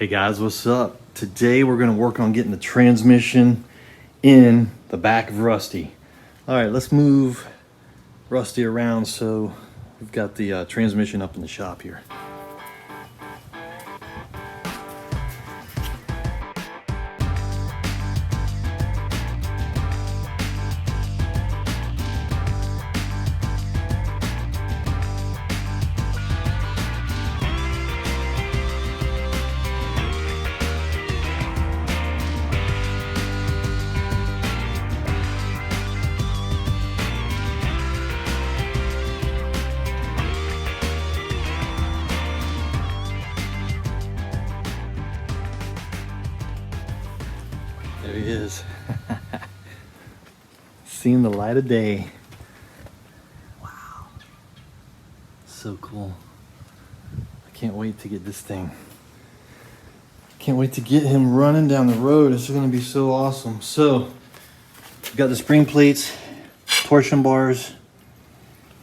Hey guys, what's up? Today we're going to work on getting the transmission in the back of Rusty. All right, let's move Rusty around so we've got the transmission up in the shop here. There he is. Seeing the light of day. Wow. So cool. I can't wait to get this thing. Can't wait to get him running down the road. It's going to be so awesome. So, we've got the spring plates, torsion bars.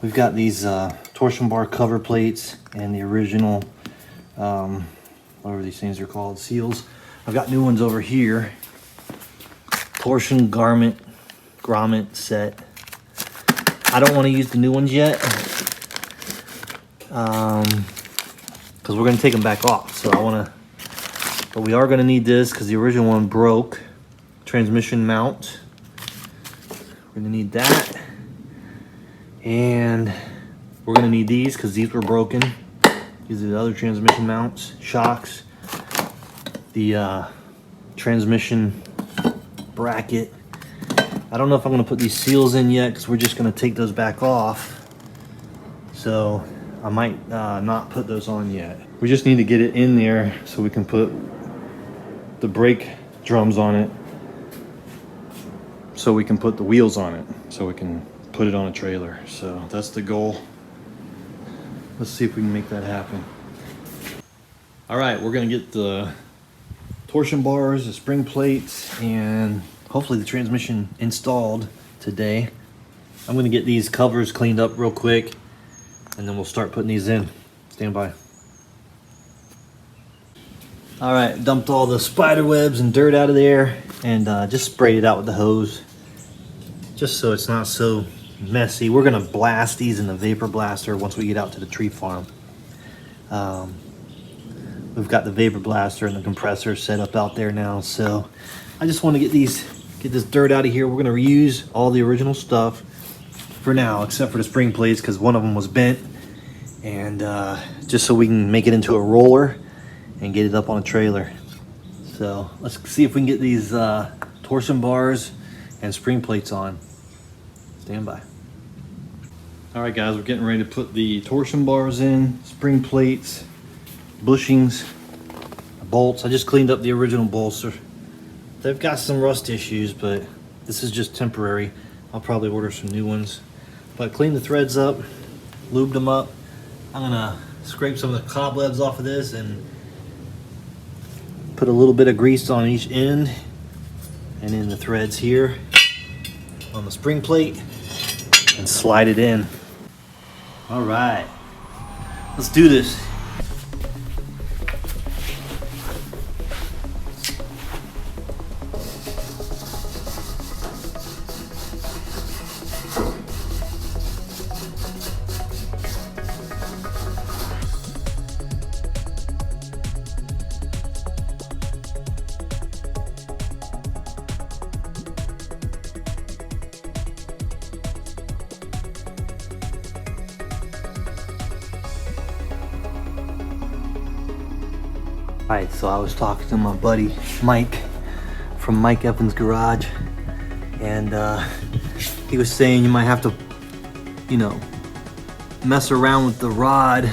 We've got these torsion bar cover plates and the original, whatever these things are called, seals. I've got new ones over here. Torsion grommet set. I don't want to use the new ones yet because we're going to take them back off. So I want to, but we are going to need this because the original one broke. Transmission mount. We're going to need that, and we're going to need these because these were broken. These are the other transmission mounts, shocks, the transmission bracket. I don't know if I'm going to put these seals in yet because we're just going to take those back off. So I might not put those on yet. We just need to get it in there so we can put the brake drums on it, so we can put the wheels on it, so we can put it on a trailer. So that's the goal. Let's see if we can make that happen. All right, we're going to get the torsion bars, the spring plates, and hopefully the transmission installed today. I'm going to get these covers cleaned up real quick, and then we'll start putting these in. Stand by. All right, dumped all the spider webs and dirt out of there, and just sprayed it out with the hose, just so it's not so messy. We're going to blast these in the vapor blaster once we get out to the tree farm. We've got the vapor blaster and the compressor set up out there now, so I just want to get this dirt out of here. We're going to reuse all the original stuff for now, except for the spring plates because one of them was bent, and just so we can make it into a roller and get it up on a trailer. So let's see if we can get these torsion bars and spring plates on. Stand by. All right guys, we're getting ready to put the torsion bars in, spring plates, bushings, bolts. I just cleaned up the original bolts. They've got some rust issues, but this is just temporary. I'll probably order some new ones. But clean the threads up, lubed them up. I'm gonna scrape some of the cobwebs off of this and put a little bit of grease on each end and in the threads here on the spring plate and slide it in. All right, let's do this. Alright, so I was talking to my buddy Mike from Mike Evans Garage, and he was saying you might have to, you know, mess around with the rod,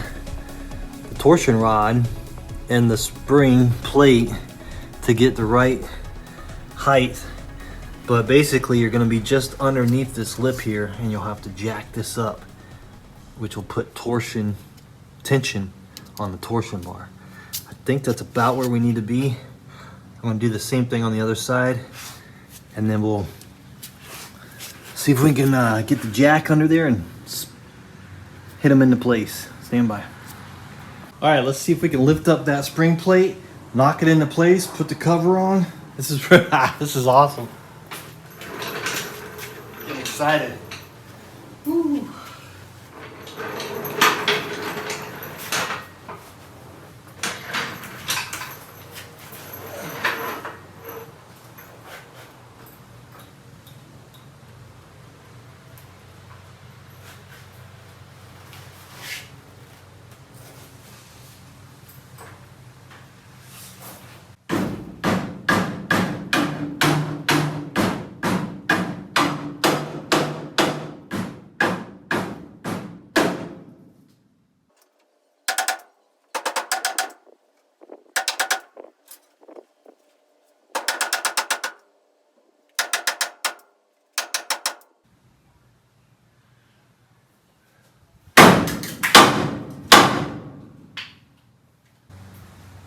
the torsion rod, and the spring plate to get the right height. But basically you're going to be just underneath this lip here, and you'll have to jack this up, which will put tension on the torsion bar. I think that's about where we need to be. I'm going to do the same thing on the other side, and then we'll see if we can get the jack under there and hit them into place. Stand by. All right, let's see if we can lift up that spring plate knock it into place, put the cover on. This is this is awesome. Getting excited. Woo.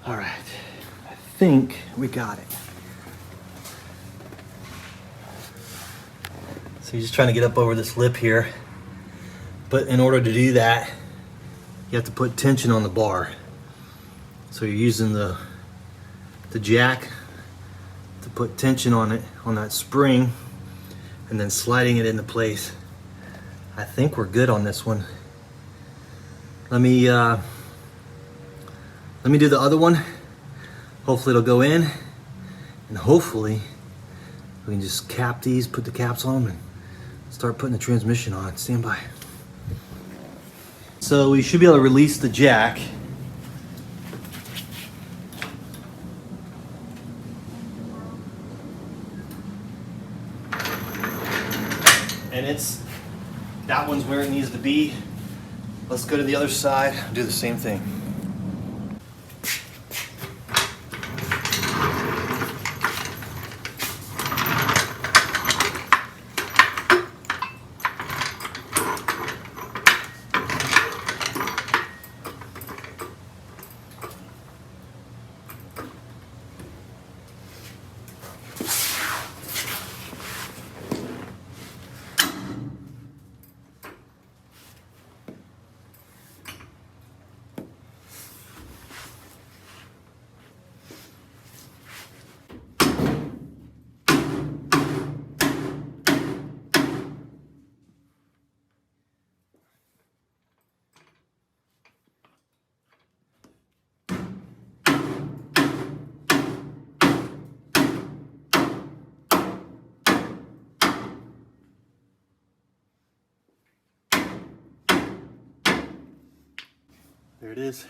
All right, I think we got it. So you're just trying to get up over this lip here. But in order to do that, you have to put tension on the bar. So you're using the jack to put tension on it, on that spring, and then sliding it into place. I think we're good on this one. Let me do the other one. Hopefully it'll go in, and hopefully we can just cap these, put the caps on them, and start putting the transmission on. Stand by. So we should be able to release the jack. And that one's where it needs to be. Let's go to the other side, do the same thing. There it is.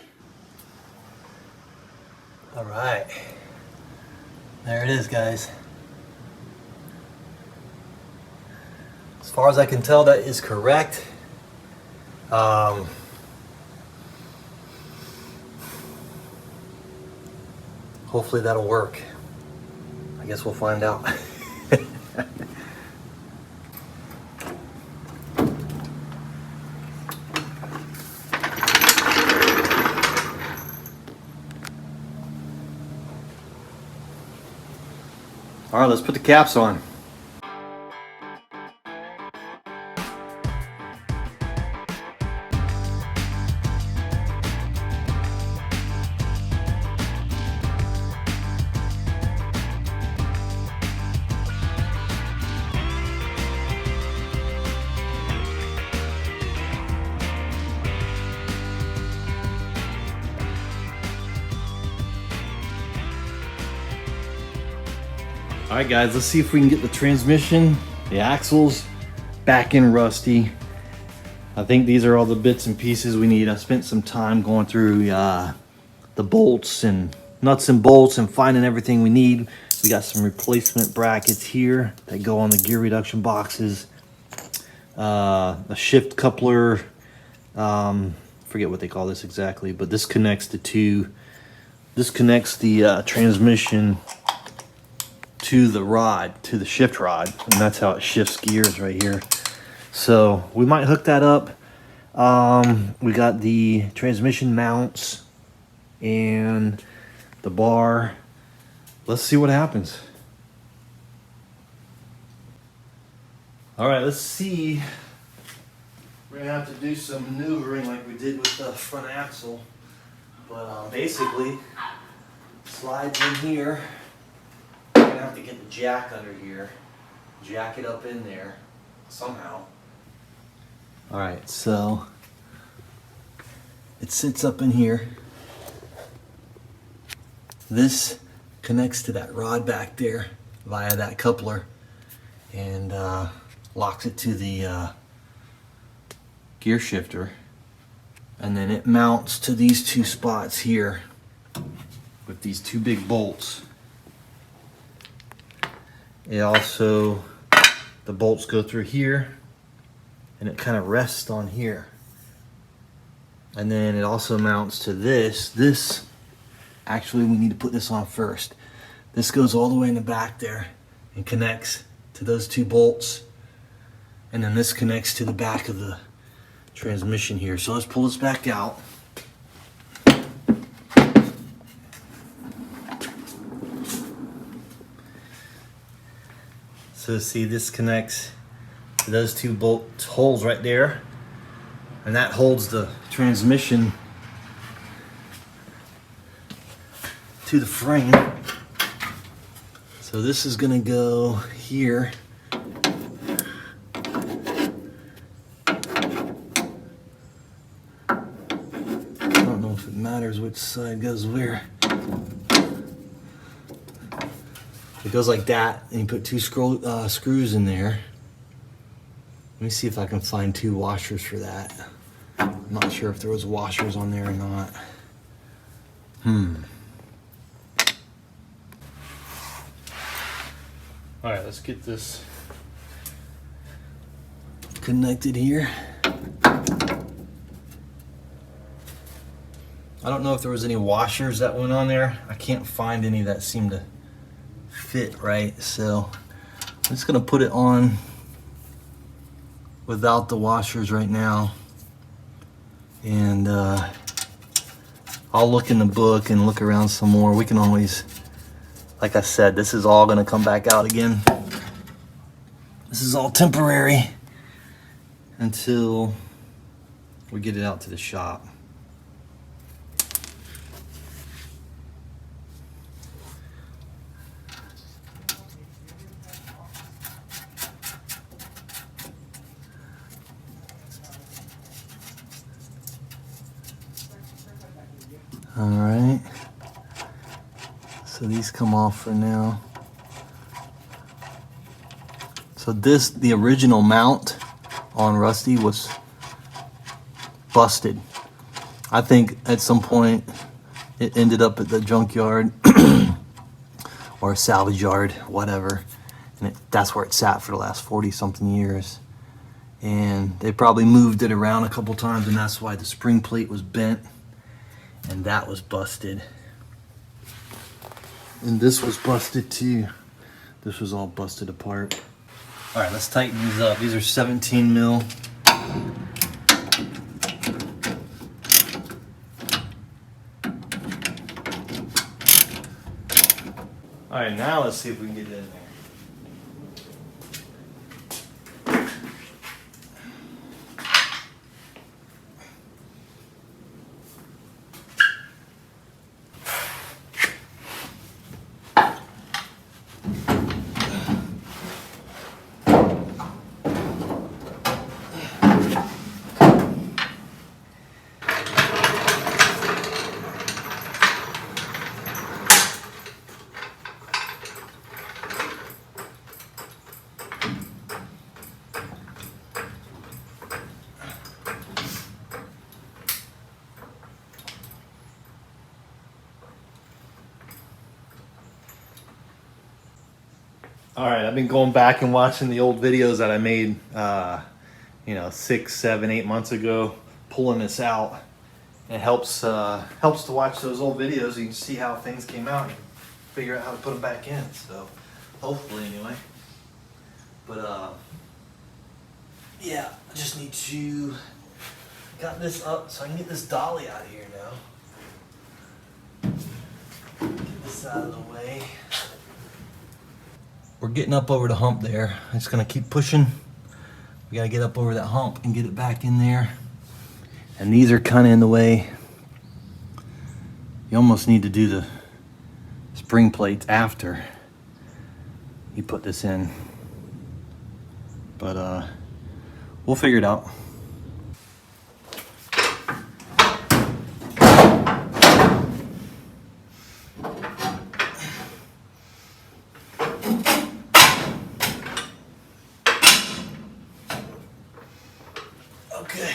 All right. There it is, guys. As far as I can tell, that is correct. Hopefully that'll work. I guess we'll find out. All right, let's put the caps on. All right, guys, let's see if we can get the transmission, the axles back in rusty. I think these are all the bits and pieces we need. I spent some time going through the bolts and nuts and bolts and finding everything we need. We got some replacement brackets here that go on the gear reduction boxes. A shift coupler, forget what they call this exactly, but this connects the two. This connects the transmission to the rod, to the shift rod, and that's how it shifts gears right here. So we might hook that up. We got the transmission mounts and the bar. Let's see what happens. All right, let's see. We're gonna have to do some maneuvering like we did with the front axle, but basically Slides in here. I'm gonna have to get the jack under here, jack it up in there somehow. All right, so it sits up in here. This connects to that rod back there via that coupler and locks it to the gear shifter. And then it mounts to these two spots here with these two big bolts. It also, the bolts go through here and it kind of rests on here. And then it also mounts to this. This, actually we need to put this on first. This goes all the way in the back there and connects to those two bolts. And then this connects to the back of the transmission here. So let's pull this back out. So see, this connects to those two bolt holes right there, and that holds the transmission to the frame. So this is gonna go here. I don't know if it matters which side goes where. It goes like that, and you put two screws in there. Let me see if I can find two washers for that. I'm not sure if there was washers on there or not. All right, let's get this connected here. I don't know if there was any washers that went on there. I can't find any that seemed to fit right, so I'm just gonna put it on without the washers right now, and I'll look in the book and look around some more. We can always, like I said, this is all gonna come back out again. This is all temporary until we get it out to the shop. All right, so these come off for now. So this, the original mount on Rusty was busted. I think at some point it ended up at the junkyard or a salvage yard, whatever. And that's where it sat for the last 40 something years. And they probably moved it around a couple times, and that's why the spring plate was bent. And that was busted. And this was busted too. This was all busted apart. All right, let's tighten these up. These are 17 mil. All right, now let's see if we can get it in there. All right, I've been going back and watching the old videos that I made, 6, 7, 8 months ago, pulling this out. It helps to watch those old videos. You can see how things came out and figure out how to put them back in. So, hopefully, anyway. But yeah, I just need to got this up so I can get this dolly out of here now. Get this out of the way. We're getting up over the hump there. I'm just gonna keep pushing. We gotta get up over that hump and get it back in there. And these are kind of in the way. You almost need to do spring plates after you put this in. But we'll figure it out. Okay.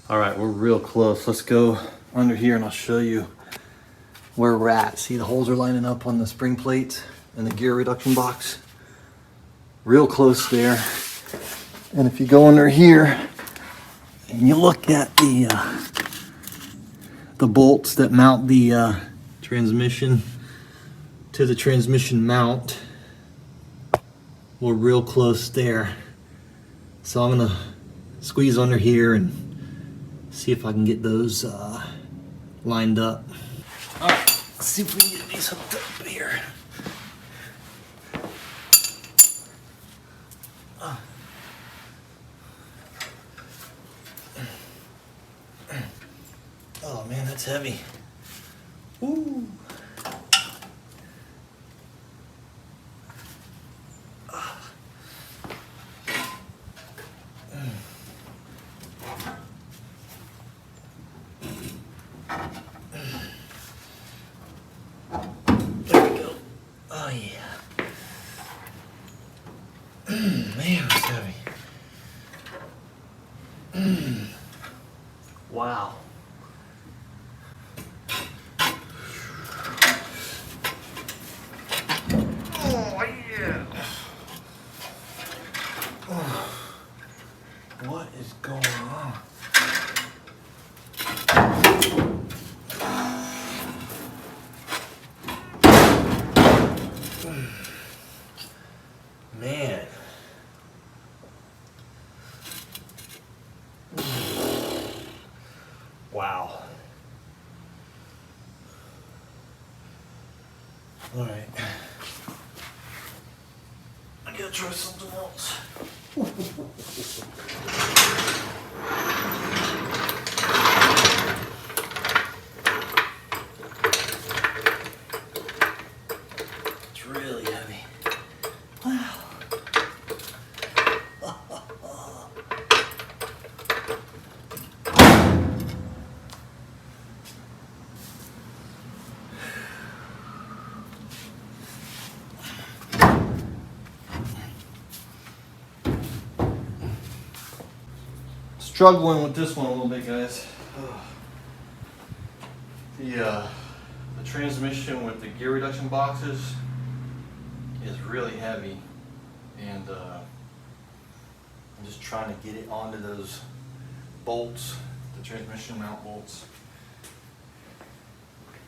All right, we're real close. Let's go under here and I'll show you where we're at. See, the holes are lining up on the spring plates and the gear reduction box. Real close there. And if you go under here and you look at the bolts that mount the transmission to the transmission mount, we're real close there. So I'm gonna squeeze under here and see if I can get those lined up. All right, let's see if we can get these hooked up here. Oh man, that's heavy. Woo. There we go. Oh yeah. Man, that's heavy. Wow. Oh yeah. Oh. What is going on? Man. Wow. All right. I gotta try something else. It's really heavy. Wow. Struggling with this one a little bit, guys. The transmission with the gear reduction boxes is really heavy, and I'm just trying to get it onto those bolts, the transmission mount bolts.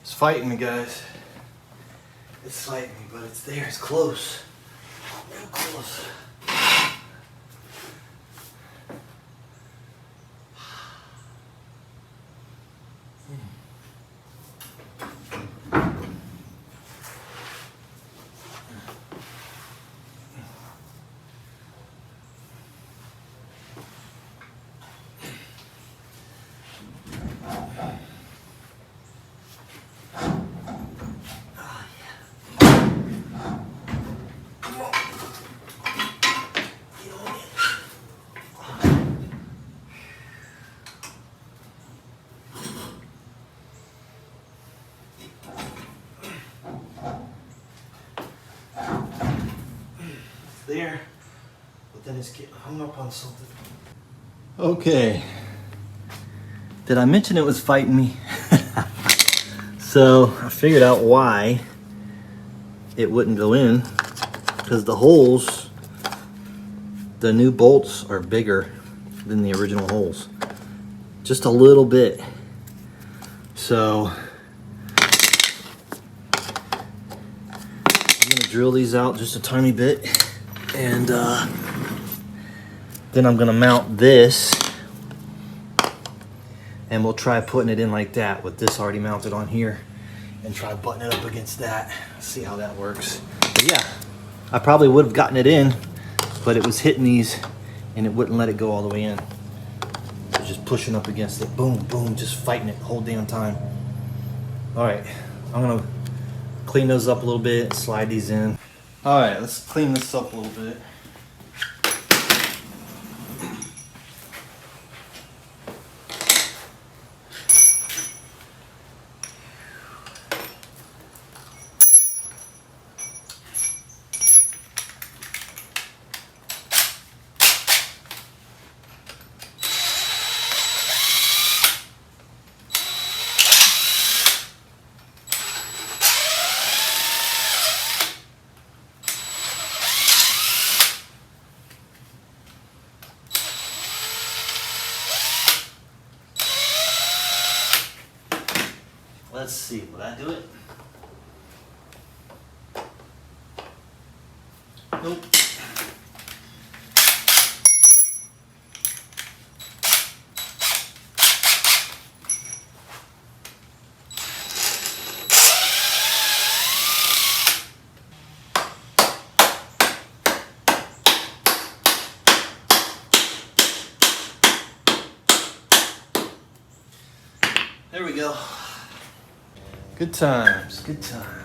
It's fighting me, guys. It's fighting me, but it's there. It's close. Real close. There, but then it's getting hung up on something. Okay, did I mention it was fighting me? So I figured out why it wouldn't go in, because the holes, the new bolts are bigger than the original holes, just a little bit. So I'm gonna drill these out just a tiny bit. And then I'm gonna mount this, and we'll try putting it in like that with this already mounted on here, and try buttoning it up against that. See how that works. But yeah, I probably would have gotten it in but it was hitting these and it wouldn't let it go all the way in. It was just pushing up against it. Boom, boom, just fighting it the whole damn time. All right, I'm gonna clean those up a little bit and slide these in. All right, let's clean this up a little bit. Let's see, will that do it? Nope. There we go. Good times, good times.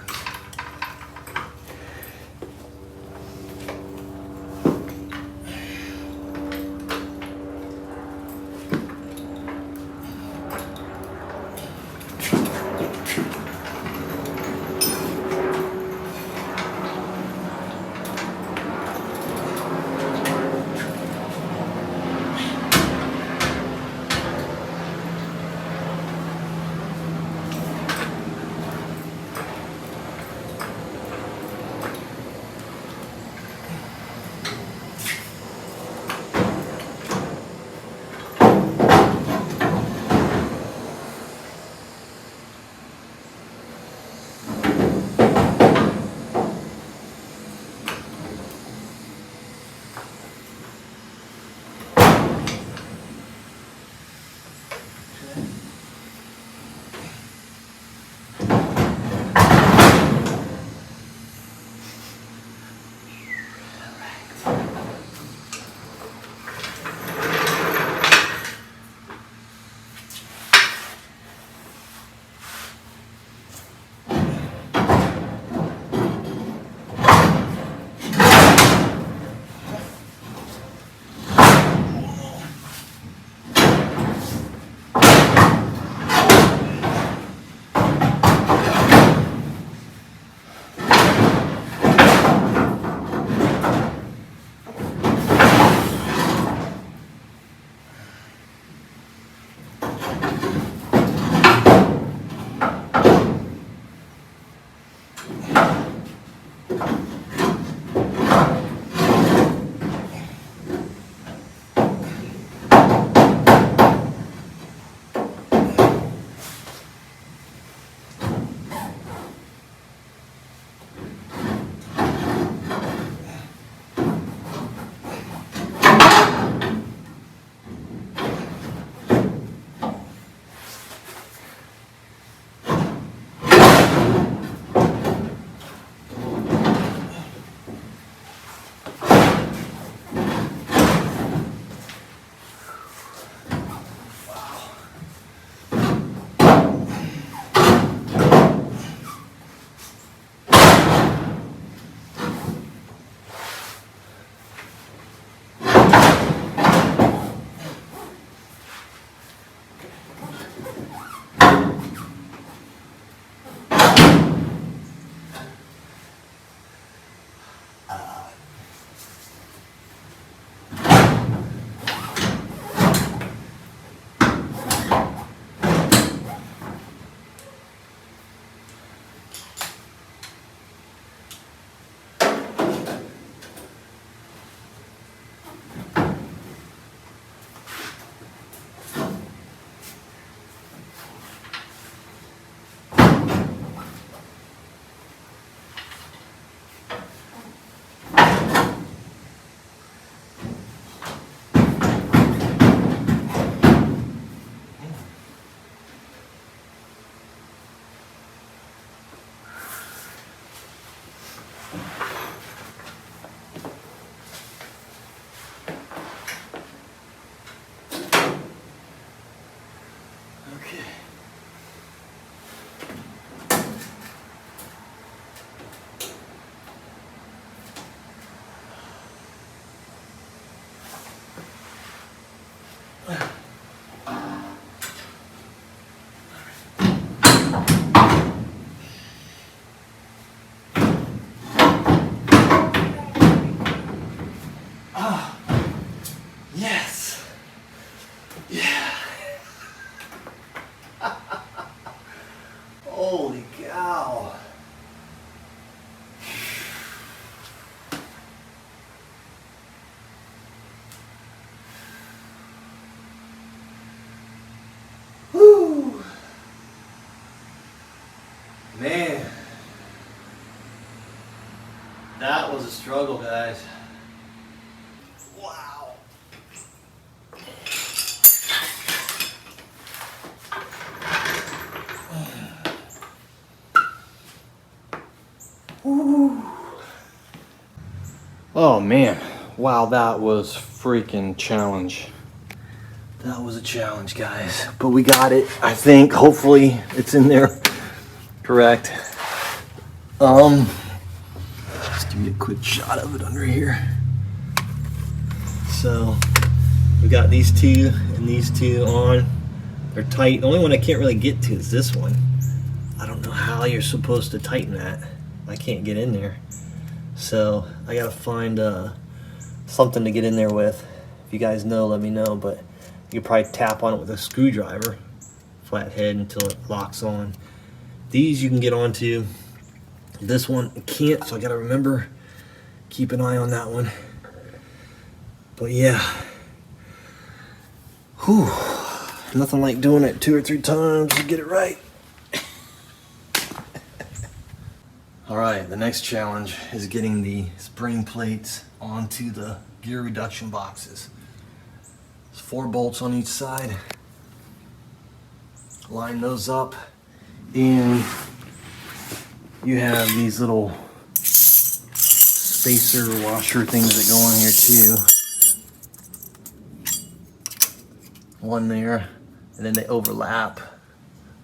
That was a struggle, guys. Wow. Ooh. Oh man, wow, that was freaking challenge. That was a challenge, guys, but we got it. I think, hopefully it's in there correct. Just give you a quick shot of it under here. So we got these two and these two on. They're tight. The only one I can't really get to is this one. I don't know how you're supposed to tighten that. I can't get in there. So I gotta find something to get in there with. If you guys know, let me know, but you could probably tap on it with a screwdriver, flathead, until it locks on. These you can get onto. This one I can't, so I gotta remember, keep an eye on that one. But yeah, whew, nothing like doing it 2 or 3 times to get it right. All right, the next challenge is getting the spring plates onto the gear reduction boxes. There's 4 bolts on each side. Line those up, and you have these little spacer washer things that go on here too. One there, and then they overlap,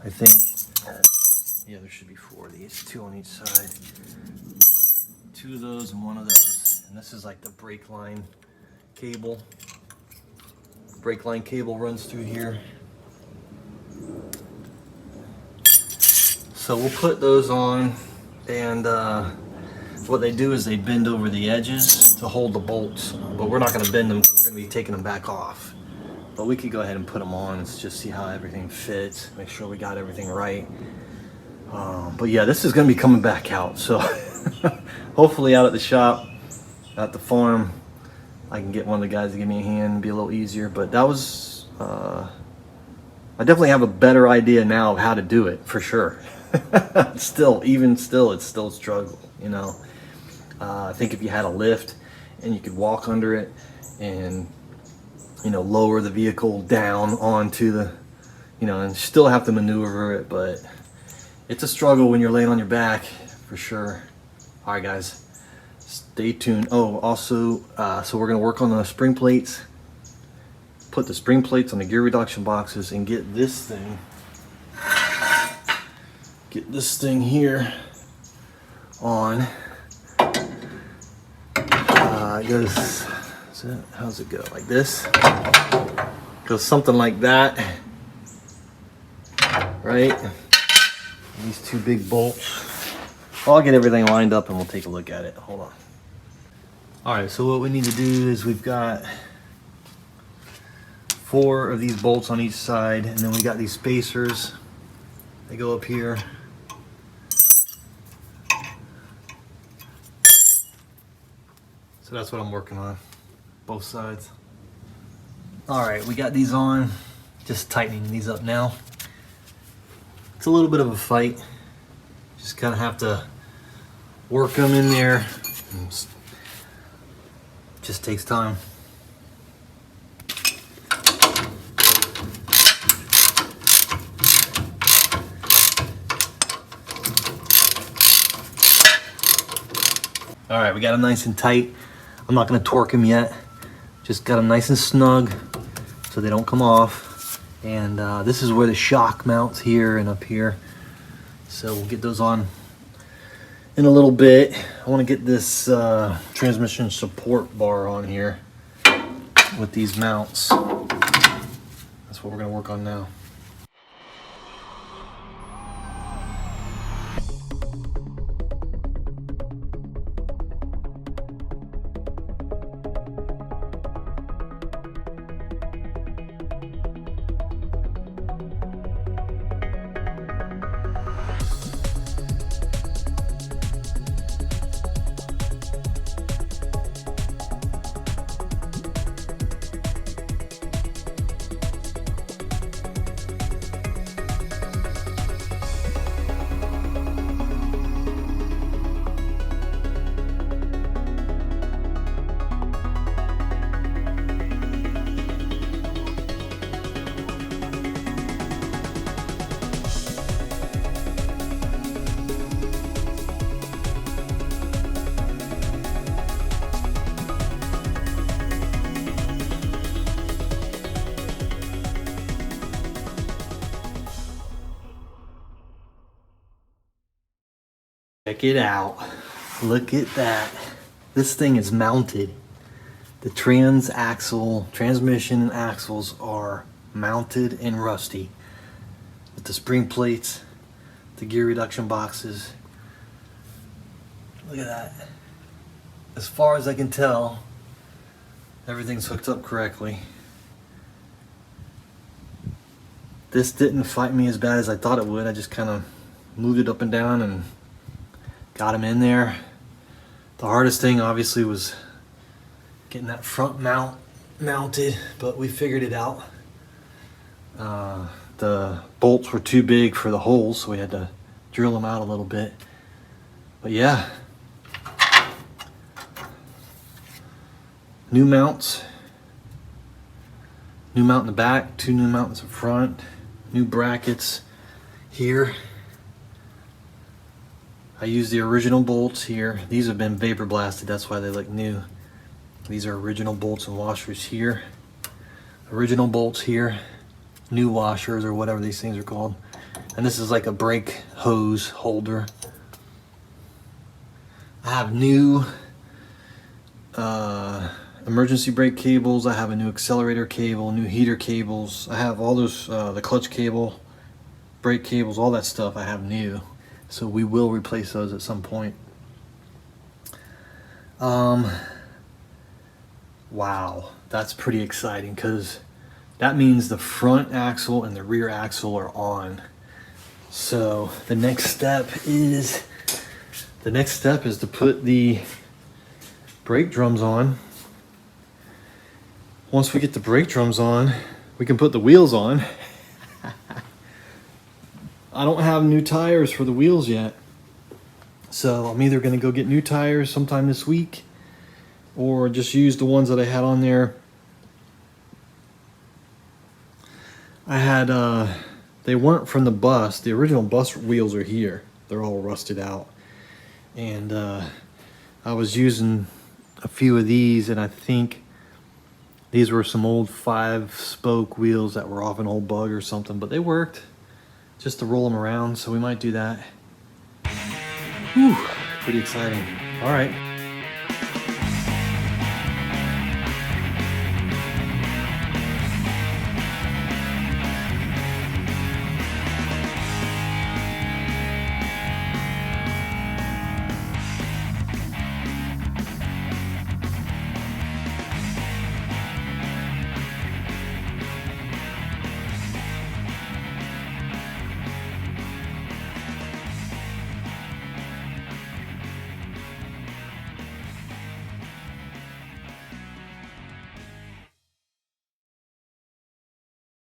I think. Yeah, there should be 4 of these, 2 on each side. 2 of those and 1 of those. And this is like the brake line cable. Brake line cable runs through here. So we'll put those on, and what they do is they bend over the edges to hold the bolts, but we're not going to bend them because we're going to be taking them back off. But we could go ahead and put them on and just see how everything fits, make sure we got everything right. But yeah, this is going to be coming back out, so hopefully out at the shop, at the farm, I can get one of the guys to give me a hand and be a little easier. But that was, I definitely have a better idea now of how to do it, for sure. Even still, it's still a struggle, you know. I think if you had a lift and you could walk under it and, you know, lower the vehicle down onto the, you know, and still have to maneuver it, but it's a struggle when you're laying on your back, for sure. All right, guys, stay tuned. Oh, also, so we're gonna work on the spring plates, put the spring plates on the gear reduction boxes, and get this thing here on. It goes, how's it go? Like this? Goes something like that, right? These 2 big bolts. Well, I'll get everything lined up and we'll take a look at it. Hold on. All right, so what we need to do is we've got 4 of these bolts on each side, and then we got these spacers. They go up here. So that's what I'm working on, both sides. All right, we got these on. Just tightening these up now. It's a little bit of a fight. Just kind of have to work them in there. Just takes time. All right, we got them nice and tight. I'm not gonna torque them yet. Just got them nice and snug so they don't come off. And this is where the shock mounts, here and up here. So we'll get those on in a little bit. I want to get this transmission support bar on here with these mounts. That's what we're going to work on now. Check it out. Look at that. This thing is mounted. The transmission and axles are mounted and rusty. With the spring plates, the gear reduction boxes. Look at that. As far as I can tell, everything's hooked up correctly. This didn't fight me as bad as I thought it would. I just kind of moved it up and down and got him in there. The hardest thing obviously was getting that front mount mounted, but we figured it out. The bolts were too big for the holes, so we had to drill them out a little bit. But yeah, new mounts. New mount in the back, 2 new mounts in front, new brackets here. I used the original bolts here. These have been vapor blasted, that's why they look new. These are original bolts and washers here. Original bolts here. New washers, or whatever these things are called. And this is like a brake hose holder. I have new emergency brake cables. I have a new accelerator cable, new heater cables. I have all those, the clutch cable, brake cables, all that stuff I have new. So we will replace those at some point. Wow, that's pretty exciting, because that means the front axle and the rear axle are on. So the next step is to put the brake drums on. Once we get the brake drums on, we can put the wheels on. I don't have new tires for the wheels yet, so I'm either going to go get new tires sometime this week, or just use the ones that I had on there. I had, they weren't from the bus. The original bus wheels are here. They're all rusted out. And I was using a few of these, and I think these were some old 5-spoke wheels that were off an old bug or something, but they worked just to roll them around, so we might do that. Whew, pretty exciting. All right.